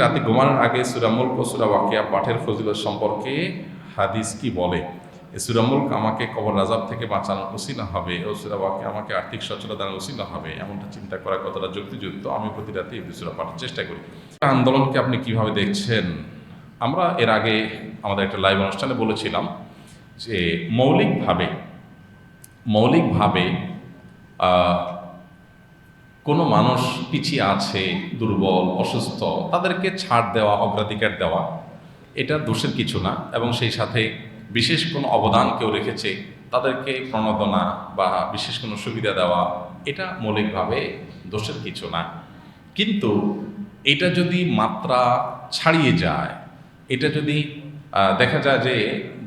রাতে ঘুমানোর আগে সূরা মুলক ও সূরা ওয়াকিয়া পাঠের ফজিলত সম্পর্কে হাদিস কি বলে? এই সূরা মুলক আমাকে কবর আযাব থেকে বাঁচানোর উসিলা হবে ও সূরা ওয়াকিয়া আমাকে আর্থিক সচ্ছলতার উসিলা হবে, এমনটা চিন্তা করা কতটা যুক্তিযুক্ত? আমি প্রতি রাতে এই সূরা পাঠের চেষ্টা করি। আন্দোলনকে আপনি কিভাবে দেখছেন? আমরা এর আগে আমাদের একটা লাইভ অনুষ্ঠানে বলেছিলাম যে মৌলিকভাবে কোনো মানুষ পিছিয়ে আছে, দুর্বল, অসুস্থ, তাদেরকে ছাড় দেওয়া, অগ্রাধিকার দেওয়া, এটা দোষের কিছু না। এবং সেই সাথে বিশেষ কোনো অবদান কেউ রেখেছে, তাদেরকে প্রণোদনা বা বিশেষ কোনো সুবিধা দেওয়া, এটা মৌলিকভাবে দোষের কিছু না। কিন্তু এটা যদি মাত্রা ছাড়িয়ে যায়, এটা যদি দেখা যায় যে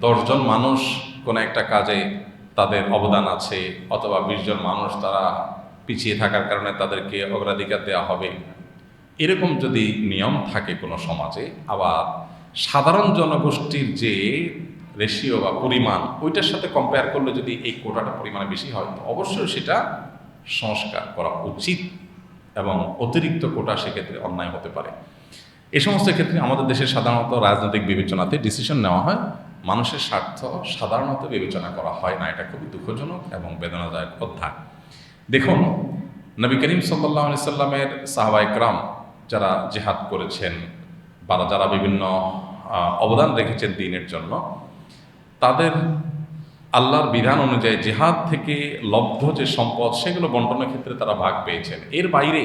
10 জন মানুষ কোনো একটা কাজে তাদের অবদান আছে, অথবা 20 জন মানুষ তারা পিছিয়ে থাকার কারণে তাদেরকে অগ্রাধিকার দেওয়া হবে, এরকম যদি নিয়ম থাকে কোনো সমাজে, আবার সাধারণ জনগোষ্ঠীর যে রেশিও বা পরিমাণ, ওইটার সাথে কম্পেয়ার করলে যদি এই কোটাটা পরিমাণে বেশি হয়, তো অবশ্যই সেটা সংস্কার করা উচিত, এবং অতিরিক্ত কোটা সেক্ষেত্রে অন্যায় হতে পারে। এ সমস্ত ক্ষেত্রে আমাদের দেশে সাধারণত রাজনৈতিক বিবেচনাতে ডিসিশন নেওয়া হয়, মানুষের স্বার্থ সাধারণত বিবেচনা করা হয় না। এটা খুবই দুঃখজনক এবং বেদনাদায়ক অধ্যায়। দেখুন, নবী করিম সাল্লাল্লাহু আলাইহি সাল্লামের সাহাবায়ে কেরাম যারা জিহাদ করেছেন বা যারা বিভিন্ন অবদান রেখেছেন দ্বীনের জন্য, তাদের আল্লাহর বিধান অনুযায়ী জিহাদ থেকে লব্ধ যে সম্পদ, সেগুলো বন্টনের ক্ষেত্রে তারা ভাগ পেয়েছেন। এর বাইরে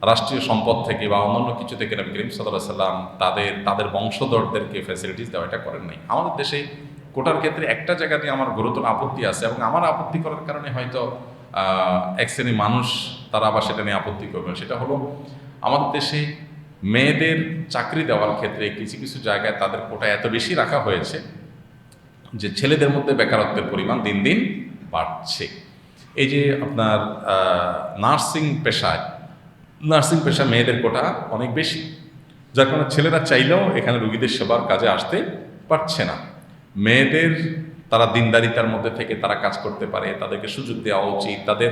রাষ্ট্রীয় সম্পদ থেকে বা অন্যান্য কিছু থেকে নবী করিম সাল্লাল্লাহু আলাইহি সাল্লাম তাদের বংশধরদেরকে ফ্যাসিলিটিস দেওয়া, এটা করেন নাই। আমাদের দেশে কোটার ক্ষেত্রে একটা জায়গাতে আমার গুরুতর আপত্তি আছে, এবং আমার আপত্তি করার কারণে হয়তো এক শ্রেণী মানুষ তারা আবার সেটা নিয়ে আপত্তি করবেন। সেটা হলো, আমাদের দেশে মেয়েদের চাকরি দেওয়ার ক্ষেত্রে কিছু কিছু জায়গায় তাদের কোটা এত বেশি রাখা হয়েছে যে ছেলেদের মধ্যে বেকারত্বের পরিমাণ দিন দিন বাড়ছে। এই যে আপনার নার্সিং পেশায় মেয়েদের কোটা অনেক বেশি, যার কারণে ছেলেরা চাইলেও এখানে রোগীদের সেবার কাজে আসতে পারছে না। মেয়েদের তারা দিনদারিতার মধ্যে থেকে তারা কাজ করতে পারে, তাদেরকে সুযোগ দেওয়া উচিত, তাদের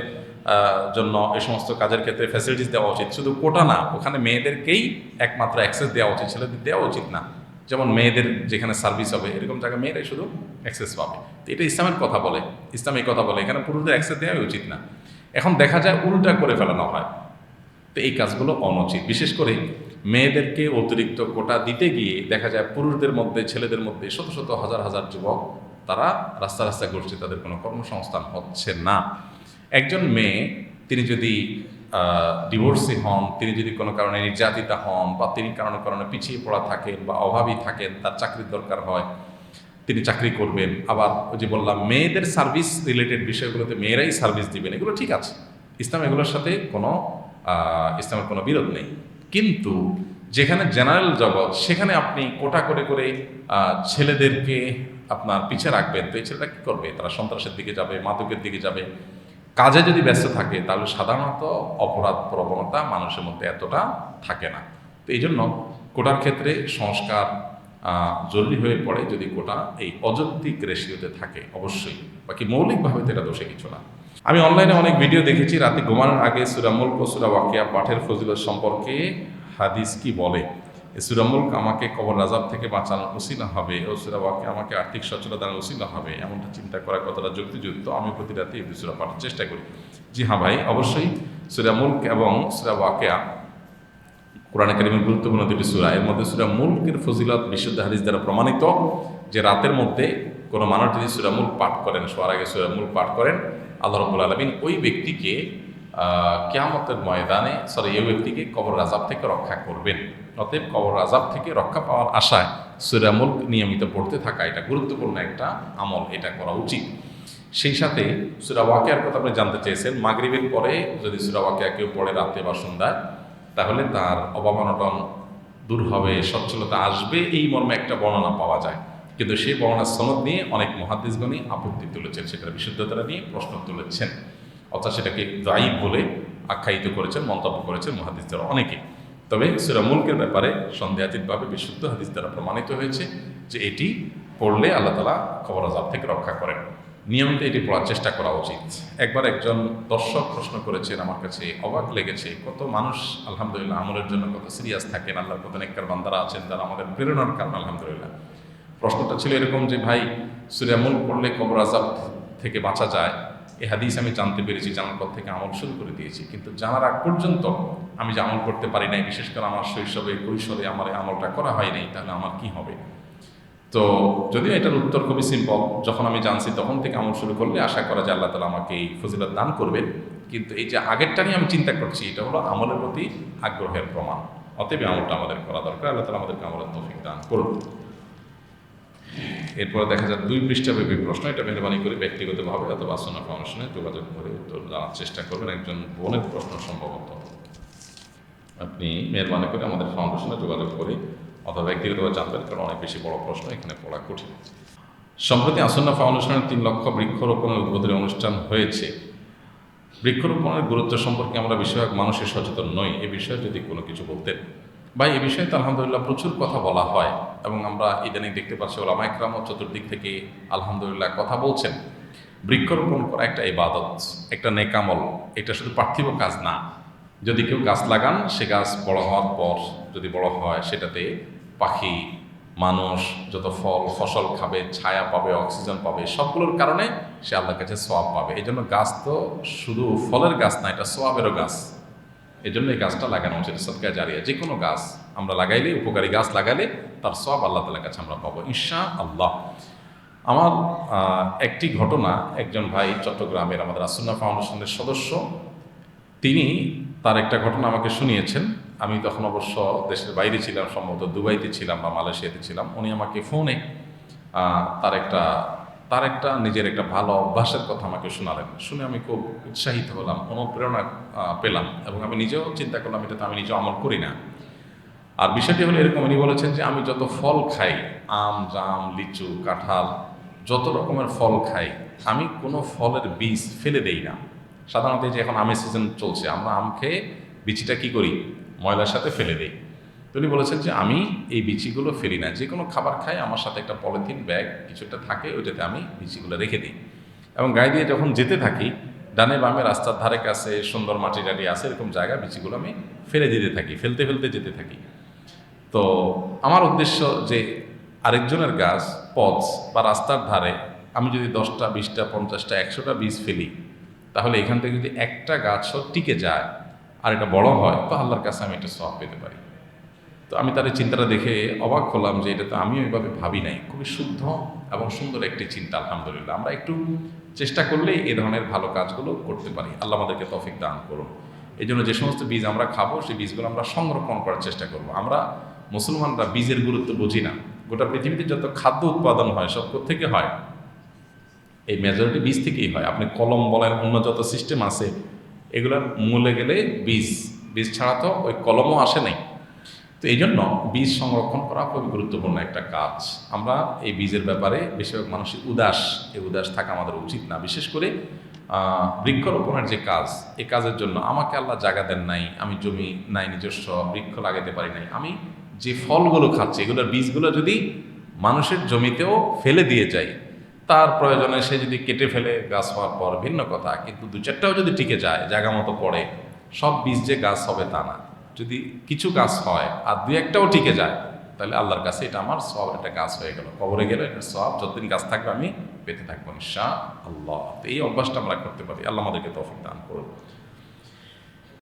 জন্য এই সমস্ত কাজের ক্ষেত্রে ফ্যাসিলিটিস দেওয়া উচিত। শুধু কোটা না, ওখানে মেয়েদেরকেই একমাত্র অ্যাক্সেস দেওয়া উচিত, ছেলেদের দেওয়া উচিত না। যেমন মেয়েদের যেখানে সার্ভিস হবে, এরকম জায়গায় মেয়েরাই শুধু অ্যাক্সেস পাবে। তো এটা ইসলামের কথা বলে, ইসলাম এই কথা বলে, এখানে পুরুষদের অ্যাক্সেস দেওয়াই উচিত না। এখন দেখা যায় উল্টা করে ফেলানো হয়। তো এই কাজগুলো অনুচিত। বিশেষ করে মেয়েদেরকে অতিরিক্ত কোটা দিতে গিয়ে দেখা যায় পুরুষদের মধ্যে, ছেলেদের মধ্যে শত শত হাজার হাজার যুবক তারা রাস্তায় ঘুরছে, তাদের কোনো কর্মসংস্থান হচ্ছে না। একজন মেয়ে, তিনি যদি ডিভোর্সি হন, তিনি যদি কোনো কারণে নির্যাতিতা হন, বা তিনি কারণে পিছিয়ে পড়া থাকেন বা অভাবী থাকেন, তার চাকরির দরকার হয়, তিনি চাকরি করবেন। আবার ওই যে বললাম, মেয়েদের সার্ভিস রিলেটেড বিষয়গুলোতে মেয়েরাই সার্ভিস দিবেন, এগুলো ঠিক আছে, ইসলাম এগুলোর সাথে ইসলামের কোনো বিরোধ নেই। কিন্তু যেখানে জেনারেল জগৎ, সেখানে আপনি কোটা করে করে ছেলেদেরকে আপনার পিছে রাখবেন, তো এই ছেলেটা কী করবে? তারা সন্ত্রাসের দিকে যাবে, মাদকের দিকে যাবে। কাজে যদি ব্যস্ত থাকে, তাহলে সাধারণত অপরাধ প্রবণতা মানুষের মধ্যে এতটা থাকে না। তো এই জন্য কোটার ক্ষেত্রে সংস্কার জরুরি হয়ে পড়ে, যদি কোটা এই অযৌক্তিক রেশিওতে থাকে অবশ্যই। বাকি মৌলিকভাবে তো এটা দোষে কিছু না। আমি অনলাইনে অনেক ভিডিও দেখেছি, রাতে ঘুমানোর আগে সূরা মুলক ও সূরা ওয়াকিয়া পাঠের ফজিলত সম্পর্কে হাদিস কি বলে? এই সূরা মুলক আমাকে কবর আযাব থেকে বাঁচানোর উসিলা হবে ও সূরা ওয়াকিয়া আমাকে আর্থিক সচ্ছলতার উসিলা হবে, এমনটা চিন্তা করা কতটা যুক্তিযুক্ত? আমি প্রতি রাতে এই সূরা পাঠের চেষ্টা করি। জি হ্যাঁ ভাই, অবশ্যই সূরা মুলক এবং সূরা ওয়াকিয়া কোরআনে কারিমের গুরুত্বপূর্ণ দুটি সূরা। এর মধ্যে সূরা মুলকের ফজিলত বিশুদ্ধ হাদিস দ্বারা প্রমাণিত, যে রাতের মধ্যে কোনো মানুষ যদি সূরা মুলক পাঠ করেন, শোয়ার আগে সূরা মুলক পাঠ করেন, আল্লাহ রাব্বুল আলামিন ওই ব্যক্তিকে কিয়ামতের ময়দানে ওই ব্যক্তিকে কবর আযাব থেকে রক্ষা করবেন। অতএব কবর আযাব থেকে রক্ষা পাওয়ার আশায় সূরা মুলক নিয়মিত পড়তে থাকা, এটা গুরুত্বপূর্ণ একটা আমল, এটা করা উচিত। সেই সাথে সূরা ওয়াকিয়ার কথা আপনি জানতে চেয়েছেন। মাগরিবের পরে যদি সূরা ওয়াকিয়া কেউ পড়ে রাতে বা সন্ধ্যায়, তাহলে তার অভাব অনটন দূর হবে, সচ্ছলতা আসবে, এই মর্মে একটা বর্ণনা পাওয়া যায়। কিন্তু সেই বর্ণনার সনদ নিয়ে অনেক মুহাদ্দিসগণই আপত্তি তুলেছেন, সেটার বিশুদ্ধতা নিয়ে প্রশ্ন তুলেছেন, অর্থাৎ সেটাকে দায়ী বলে আখ্যায়িত করেছেন, মন্তব্য করেছেন মুহাদ্দিসদের অনেকে। তবে সূরা মুলকের ব্যাপারে সন্দেহাতীতভাবে বিশুদ্ধ হাদিস দ্বারা প্রমাণিত হয়েছে যে এটি পড়লে আল্লাহ তাআলা কবর আযাব থেকে রক্ষা করেন। নিয়মিত এটি পড়ার চেষ্টা করা উচিত। একবার একজন দর্শক প্রশ্ন করেছেন, আমার কাছে অবাক লেগেছে, কত মানুষ আলহামদুলিল্লাহ আমলের জন্য কত সিরিয়াস থাকেন, আল্লাহর কত নেককার বান্দারা আছেন যারা আমাদের প্রেরণার কারণ আলহামদুলিল্লাহ। প্রশ্নটা ছিল এরকম যে, ভাই সূরা মুলক পড়লে কবর আযাব থেকে বাঁচা যায়, এই হাদিস আমি জানতে পেরেছি, জানার পর থেকে আমল শুরু করে দিয়েছি, কিন্তু জানার আগ পর্যন্ত আমি যে আমল করতে পারি নাই, বিশেষ করে আমার শৈশবে কৈশোরে আমার এই আমলটা করা হয় নাই, তাহলে আমার কি হবে? তো যদিও এটার উত্তর খুবই সিম্পল, যখন আমি জানছি তখন থেকে আমল শুরু করলে আশা করা যায় আল্লাহ তাআলা আমাকে এই ফজিলত দান করবেন। কিন্তু এই যে আগেরটা নিয়ে আমি চিন্তা করছি, এটা হলো আমলের প্রতি আগ্রহের প্রমাণ। অতএব আমলটা আমাদের করা দরকার। আল্লাহ তাআলা আমাদেরকে আমলের তৌফিক দান করুন। এরপরে দেখা যায় 2 পৃষ্ঠাব্যাপী প্রশ্ন, এটা মেহরবানি করে ব্যক্তিগতভাবে অথবা সুন্নাহ ফাউন্ডেশনে যোগাযোগ করে উত্তর জানার চেষ্টা করবেন। একজন বোনের প্রশ্ন সম্ভবত, আপনি মেহরবানি করে আমাদের ফাউন্ডেশনে যোগাযোগ করে অথবা ব্যক্তিগতভাবে জানবেন, কারণ অনেক বেশি বড় প্রশ্ন, এখানে পড়া কঠিন। সম্প্রতি আসন্না ফাউন্ডেশনের 3 লক্ষ বৃক্ষরোপণের উদ্বোধনী অনুষ্ঠান হয়েছে। বৃক্ষরোপণের গুরুত্ব সম্পর্কে আমরা বেশিরভাগ মানুষের সচেতন নই, এ বিষয়ে যদি কোনো কিছু বলতেন। ভাই, এ বিষয়ে তো আলহামদুলিল্লাহ প্রচুর কথা বলা হয়, এবং আমরা ইদানিং দেখতে পাচ্ছি ওলামা ইকরামও চতুর্দিক থেকে আলহামদুলিল্লাহ কথা বলছেন। বৃক্ষরোপণ করা একটা ইবাদত, একটা নেক আমল, এটা শুধু পার্থিব কাজ না। যদি কেউ গাছ লাগান, সে গাছ বড় হওয়ার পর যদি বড় হয়, সেটাতে পাখি মানুষ যত ফল ফসল খাবে, ছায়া পাবে, অক্সিজেন পাবে, সবগুলোর কারণে সে আল্লাহর কাছে সওয়াব পাবে। এই জন্য গাছ তো শুধু ফলের গাছ না, এটা সওয়াবেরও গাছ। এই জন্য এই গাছটা লাগানো উচিত, সদকা জারিয়া। যে কোনো গাছ আমরা লাগাইলে, উপকারী গাছ লাগালে তার সওয়াব আল্লাহ তাআলার কাছে আমরা পাবো ইনশাআল্লাহ। আমার একটি ঘটনা, একজন ভাই চট্টগ্রামের আমাদের আসন্না ফাউন্ডেশনের সদস্য, তিনি তার একটা ঘটনা আমাকে শুনিয়েছেন। আমি তখন অবশ্য দেশের বাইরে ছিলাম, সম্ভবত দুবাইতে ছিলাম বা মালয়েশিয়াতে ছিলাম। উনি আমাকে ফোনে তার একটা নিজের একটা ভালো অভ্যাসের কথা আমাকে শোনালেন। শুনে আমি খুব উৎসাহিত হলাম, অনুপ্রেরণা পেলাম, এবং আমি নিজেও চিন্তা করলাম এটা তো আমি নিজেও আমল করি না। আর বিষয়টি হলো এরকম, উনি বলেছেন যে আমি যত ফল খাই, আম, জাম, লিচু, কাঁঠাল, যত রকমের ফল খাই, আমি কোনো ফলের বীজ ফেলে দেই না। সাধারণত যে এখন আমের সিজন চলছে, আমরা আম খেয়ে বিচিটা কি করি, ময়লার সাথে ফেলে দিই। তো উনি বলেছেন যে আমি এই বিচিগুলো ফেলি না, যে কোনো খাবার খাই আমার সাথে একটা পলিথিন ব্যাগ কিছুটা থাকে, ওইটাতে আমি বিচিগুলো রেখে দিই, এবং গায়ে দিয়ে যখন যেতে থাকি, ডানে বামে রাস্তার ধারে কাছে সুন্দর মাটি টাটি আছে, এরকম জায়গা বিচিগুলো আমি ফেলে দিতে থাকি, ফেলতে ফেলতে যেতে থাকি। তো আমার উদ্দেশ্য যে আরেকজনের গাছ পথ বা রাস্তার ধারে আমি যদি 10টা 20টা 50টা 100টা বীজ ফেলি, তাহলে এখান থেকে যদি একটা গাছও টিকে যায় আর এটা বড় হয়, তো আল্লাহর কাছে আমি এটা সওয়াব পেতে পারি। তো আমি তার এই চিন্তাটা দেখে অবাক হলাম যে এটা তো আমিও এইভাবে ভাবি নাই। খুবই শুদ্ধ এবং সুন্দর একটি চিন্তা আলহামদুলিল্লাহ। আমরা একটু চেষ্টা করলেই এই ধরনের ভালো কাজগুলো করতে পারি। আল্লাহ আমাদেরকে তৌফিক দান করুন। এই জন্য যে সমস্ত বীজ আমরা খাবো, সেই বীজগুলো আমরা সংরক্ষণ করার চেষ্টা করব। আমরা মুসলমানরা বীজের গুরুত্ব বুঝি না। গোটা পৃথিবীতে যত খাদ্য উৎপাদন হয় সব থেকে হয়, এই মেজরিটি বীজ থেকেই হয়। আপনি কলম বলেন, অন্য যত সিস্টেম আছে, এগুলোর মূলে গেলে বীজ, বীজ ছাড়া তো ওই কলমও আসে নাই। তো এই জন্য বীজ সংরক্ষণ করা খুবই গুরুত্বপূর্ণ একটা কাজ। আমরা এই বীজের ব্যাপারে বেশিরভাগ মানুষই উদাস, এই উদাস থাকা আমাদের উচিত না। বিশেষ করে বৃক্ষরোপণের যে কাজ, এই কাজের জন্য আমাকে আল্লাহ জায়গা দেন নাই, আমি জমি নাই নিজস্ব, বৃক্ষ লাগাতে পারি নাই, আমি যে ফলগুলো খাচ্ছি এগুলোর বীজগুলো যদি মানুষের জমিতেও ফেলে দিয়ে যাই, তার প্রয়োজনে সে যদি কেটে ফেলে গাছ হওয়ার পর ভিন্ন কথা, কিন্তু 2-4টাও যদি টিকে যায়, জায়গা মতো পড়ে, সব বীজ যে গাছ হবে তা না। যদি কিছু গাছ হয় আর 2-1টাও টিকে যায়, তাহলে আল্লাহর কাছে এটা আমার সওয়াবের একটা গাছ হয়ে গেল। কবরে গেলে এটা সওয়াব, যতদিন গাছ থাকবে আমি পেতে থাকবো ইনশাআল্লাহ। তো এই অভ্যাসটা আমরা করতে পারি। আল্লাহ আমাদেরকে তৌফিক দান করুন।